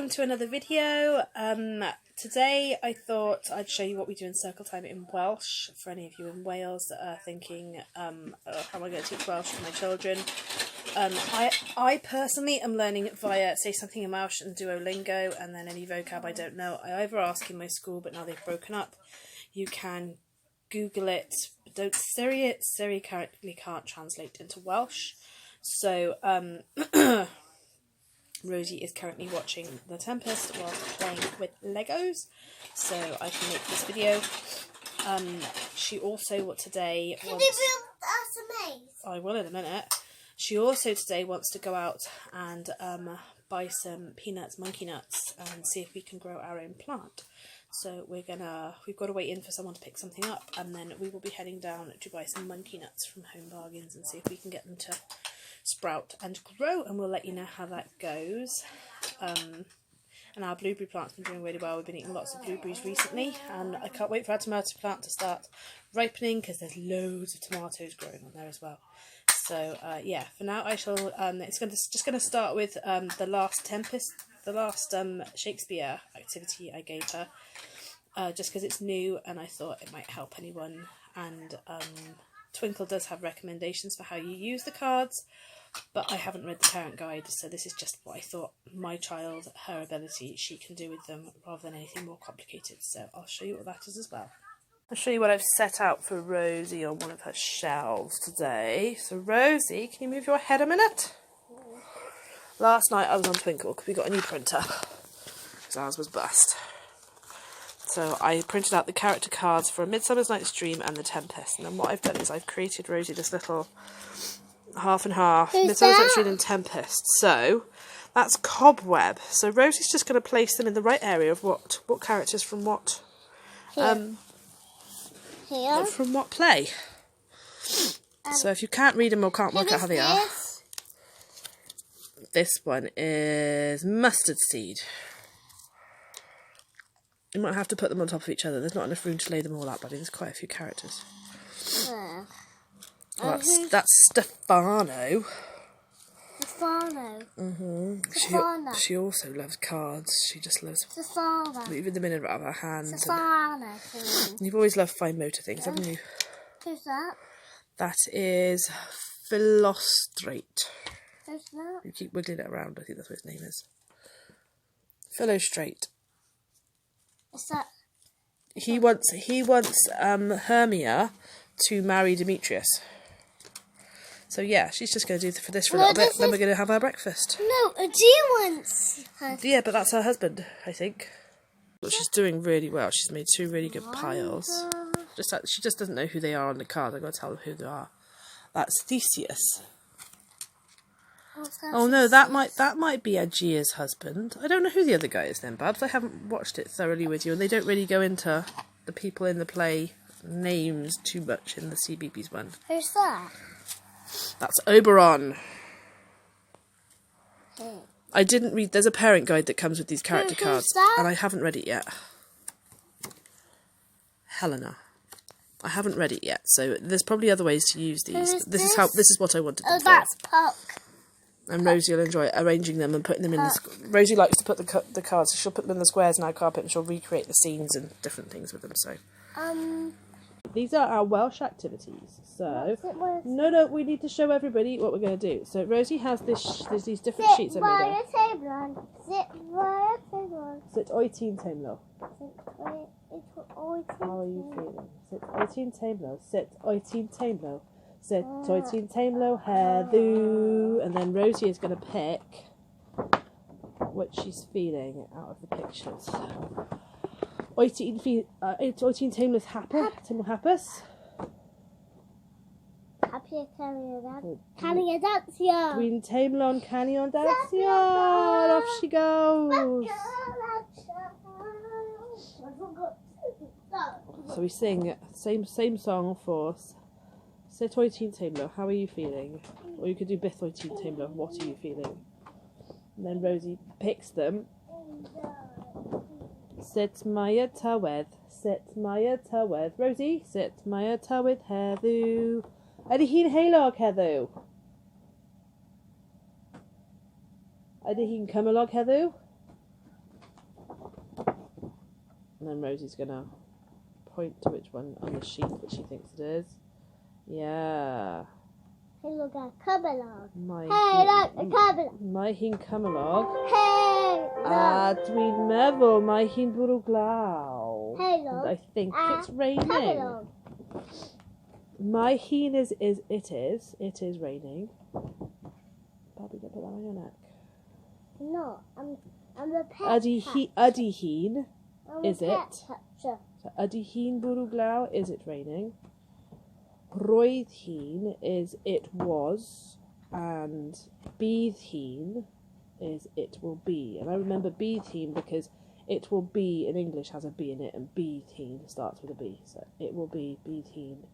welcome to another video. Today I thought I'd show you what we do in circle time in Welsh, for any of you in Wales that are thinking, how am I going to teach Welsh to my children? I personally am learning it via Say Something in Welsh and Duolingo, and then any vocab I don't know I either ask in my school, but now they've broken up. You can Google it, but don't Siri it. Siri currently can't translate into Welsh. So, Rosie is currently watching The Tempest whilst playing with Legos, so I can make this video. She also today wants... Can you build us a maze? I will in a minute. She also today wants to go out and buy some peanuts, monkey nuts, and see if we can grow our own plant. So we've got to wait in for someone to pick something up, and then we will be heading down to buy some monkey nuts from Home Bargains and see if we can get them to sprout and grow, and we'll let you know how that goes. And our blueberry plant's been doing really well. We've been eating lots of blueberries recently, and I can't wait for our tomato plant to start ripening because there's loads of tomatoes growing on there as well. So yeah, for now I shall. It's just going to start with the last Tempest, the last Shakespeare activity I gave her, just because it's new and I thought it might help anyone. And Twinkl does have recommendations for how you use the cards, but I haven't read the parent guide, so this is just what I thought my child, her ability, she can do with them rather than anything more complicated. So I'll show you what that is as well. I'll show you what I've set out for Rosie on one of her shelves today. So Rosie, can you move your head a minute? Last night I was on Twinkl because we got a new printer because ours was bust. So I printed out the character cards for A Midsummer Night's Dream and The Tempest. And then what I've done is I've created Rosie this little half and half Midsummer Night's Dream and Tempest. So that's Cobweb. So Rosie's just going to place them in the right area of what characters from what Here. From what play. So if you can't read them or can't work out how they are. This one is Mustard Seed. You might have to put them on top of each other. There's not enough room to lay them all out, buddy. There's quite a few characters. Well, that's Stefano. Stefano. She also loves cards. She just loves Stefano. moving them in and out of her hands. Stefano. You've always loved fine motor things, haven't you? Who's that? That is Philostrate. Who's that? You keep wiggling it around. I think that's what his name is. Philostrate. Is that? He wants Hermia to marry Demetrius. So yeah, she's just going to do for this for a little bit. Then we're going to have our breakfast. No, a G wants. Yeah, but that's her husband, I think. But she's doing really well. She's made 2 really good piles. She just doesn't know who they are on the card. I'm going to tell her who they are. That's Theseus. Oh no, that might be Aegea's husband. I don't know who the other guy is then, Babs. I haven't watched it thoroughly with you, and they don't really go into the people in the play names too much in the CBBS one. Who's that? That's Oberon. I didn't read. There's a parent guide that comes with these character cards, and I haven't read it yet. Helena. I haven't read it yet, so there's probably other ways to use these. This is what I wanted. Oh, that's Puck. And Rosie will enjoy arranging them and putting them in the... Rosie likes to put the cards, so she'll put them in the squares in our carpet and she'll recreate the scenes and different things with them, so... These are our Welsh activities, so... No, we need to show everybody what we're going to do. So Rosie has there's these different sheets I made up. Sit oitin teimlo. How are you feeling? Sit oitin teimlo. Sit oitin teimlo. Sit oitin teimlo heddiw. And then Rosie is going to pick what she's feeling out of the pictures. Oitin teimlo's hapus. Happy Canion Dancia. Dwi'n teimlo'n Canion Dancia. And off she goes. So we sing same song for Sit oitin teimlo. How are you feeling? Or you could do Byth oitin teimlo. What are you feeling? And then Rosie picks them. Sit Maya Tywedd. Sit Maya Tywedd. Rosie, sit Maya Tywedd heddiw. Ydy hi'n heulog heddiw? Ydy hi'n cymylog heddiw? And then Rosie's going to point to which one on the sheet that she thinks it is. Yeah. Hey, look at Camelog. Mae Hey, look, the Camelog. Mae hi'n cymylog. Hey, A look. dwi'n meddwl mae hi'n bwrw glaw. Hey, look. I think it's raining. Camelog. My heen is it is raining. Bobby, don't put that on your neck. No, I'm a pet. Ydy heen, I'm is a it? pet catcher. So ydy heen bwrw glaw, is it raining? Roedd heen is it was, and bydd heen is it will be. And I remember bydd heen because it will be in English has a B in it, and bydd heen starts with a B. So it will be, bydd heen.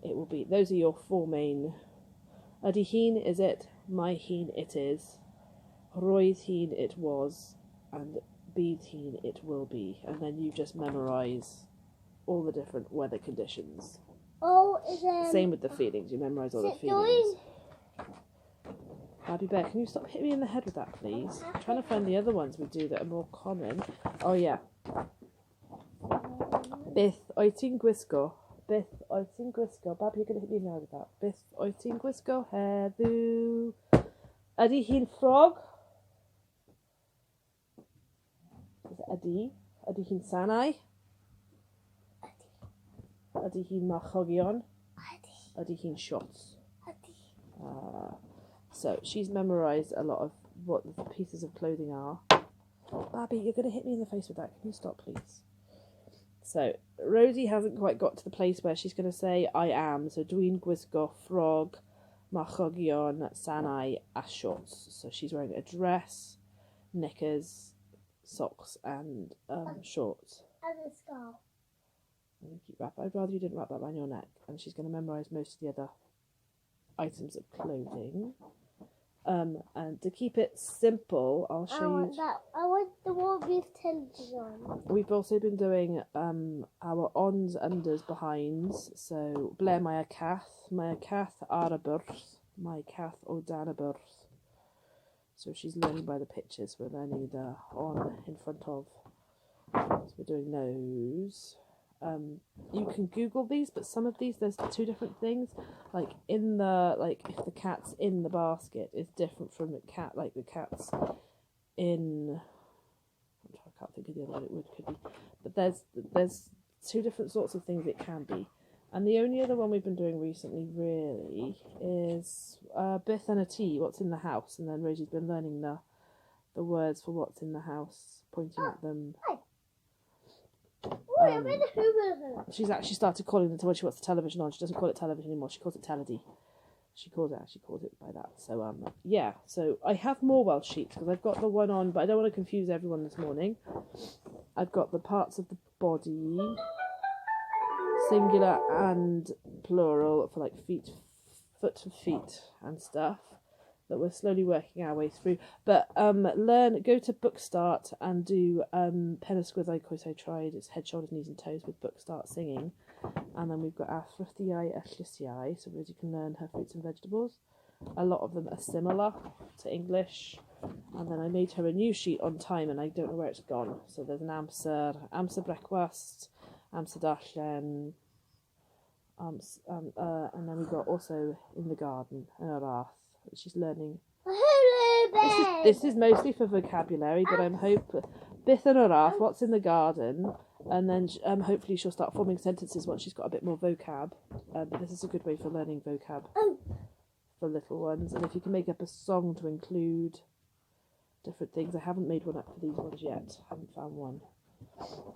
It will be. Those are your four main. Ydy heen is it, mae heen it is, roedd heen it was, and bydd heen it will be. And then you just memorise all the different weather conditions. Oh, Same with the feelings. You memorise all the feelings. Abby Bear, can you stop hitting me in the head with that, please? I'm trying to find the other ones we do that are more common. Oh yeah. Byth oed ti'n gwisgo? Byth oed ti'n gwisgo? Bab, you're going to hit me in the head with that. Byth oed ti'n gwisgo heddiw? Ydy hi'n ffrog? Ydy. Ydy hi'n sanau? Ydy hi'n marchogion? Ydy hi'n shots? So she's memorised a lot of what the pieces of clothing are. Babby, you're going to hit me in the face with that. Can you stop, please? So Rosie hasn't quite got to the place where she's going to say I am. So dwi'n gwisgo ffrog, marchogion, sanau, a shorts. So she's wearing a dress, knickers, socks, and shorts. And a scarf. I'm going to keep wrapping. I'd rather you didn't wrap that around your neck. And she's going to memorise most of the other items of clothing. And to keep it simple, I'll show you. I want the one with television on. We've also been doing our ons, unders, behinds. So ble mae y cath? Mae y cath ar y bwrdd. Mae cath o dan y bwrdd. So she's learning by the pictures. We're learning the on in front of. So we're doing those. You can Google these, but some of these there's two different things. Like in the if the cat's in the basket is different from the cat. Like the cat's in. I can't think of the other one it could be. But there's two different sorts of things it can be. And the only other one we've been doing recently really is Byth and a tea. What's in the house? And then Rosie's been learning the words for what's in the house, pointing at them. She's actually started calling it when she wants the television on. She doesn't call it television anymore. She calls it teledy. She calls it by that. So yeah. So I have more Welsh sheets because I've got the one on, but I don't want to confuse everyone this morning. I've got the parts of the body, singular and plural for like foot and feet and stuff. That we're slowly working our way through. But go to Book Start and do Penysgwyddau Coesau Tried. It's head, shoulders, knees and toes with Book Start singing. And then we've got our Thriftiau a Llysiau, so Rosie can learn her fruits and vegetables. A lot of them are similar to English. And then I made her a new sheet on time and I don't know where it's gone. So there's an amser brecwast, amser darllen, and then we've got also in the garden, in our arth. She's learning. This is mostly for vocabulary, but I'm hoping byth yn yr arth, what's in the garden, and then hopefully she'll start forming sentences once she's got a bit more vocab. But this is a good way for learning vocab for little ones. And if you can make up a song to include different things, I haven't made one up for these ones yet. I haven't found one.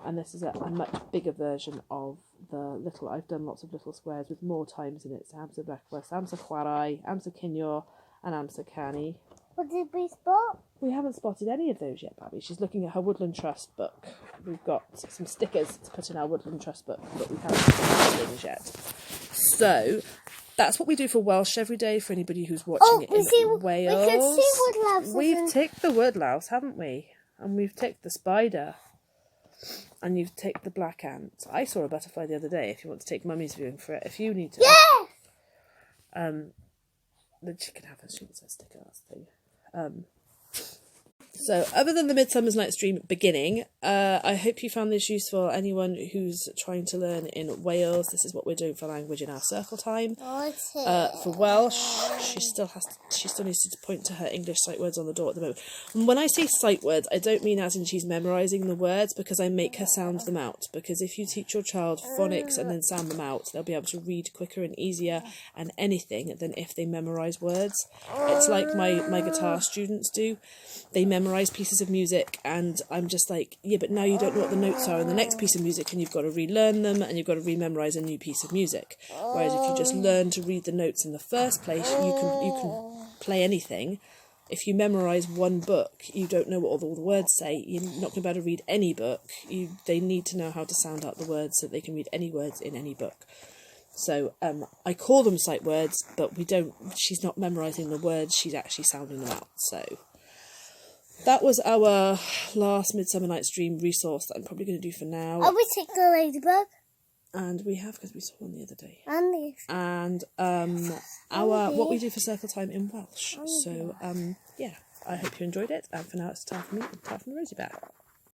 And this is a much bigger version of the little. I've done lots of little squares with more times in it. So amser brecwast, amser chwarae, amser cinio, and amser canu. What did we spot? We haven't spotted any of those yet, Babby. She's looking at her Woodland Trust book. We've got some stickers to put in our Woodland Trust book, but we haven't spotted things yet. So that's what we do for Welsh every day for anybody who's watching it in Wales. We can see woodlouse. We've ticked the woodlouse, haven't we? And we've ticked the spider. And you've ticked the black ant. I saw a butterfly the other day, if you want to take Mummy's viewing for it. If you need to. Yes! Then she can have her. She gets a sticker, that's the thing. So, other than the Midsummer's Night's Dream beginning, I hope you found this useful. Anyone who's trying to learn in Wales, this is what we're doing for language in our circle time. For Welsh, she still needs to point to her English sight words on the door at the moment. And when I say sight words, I don't mean as in she's memorising the words, because I make her sound them out. Because if you teach your child phonics and then sound them out, they'll be able to read quicker and easier and anything than if they memorise words. It's like my guitar students do. They memorise pieces of music, and I'm just like, yeah, but now you don't know what the notes are in the next piece of music, and you've got to relearn them, and you've got to rememorise a new piece of music. Whereas if you just learn to read the notes in the first place, you can play anything. If you memorise one book, you don't know what all the words say. You're not going to be able to read any book. They need to know how to sound out the words so that they can read any words in any book. So I call them sight words, but she's not memorising the words, she's actually sounding them out. So that was our last Midsummer Night's Dream resource that I'm probably going to do for now. Oh, we take the ladybug. And we have, because we saw one the other day. And this. And what we do for circle time in Welsh. So, yeah, I hope you enjoyed it. And for now, it's time for me and time for the Rosie Bear.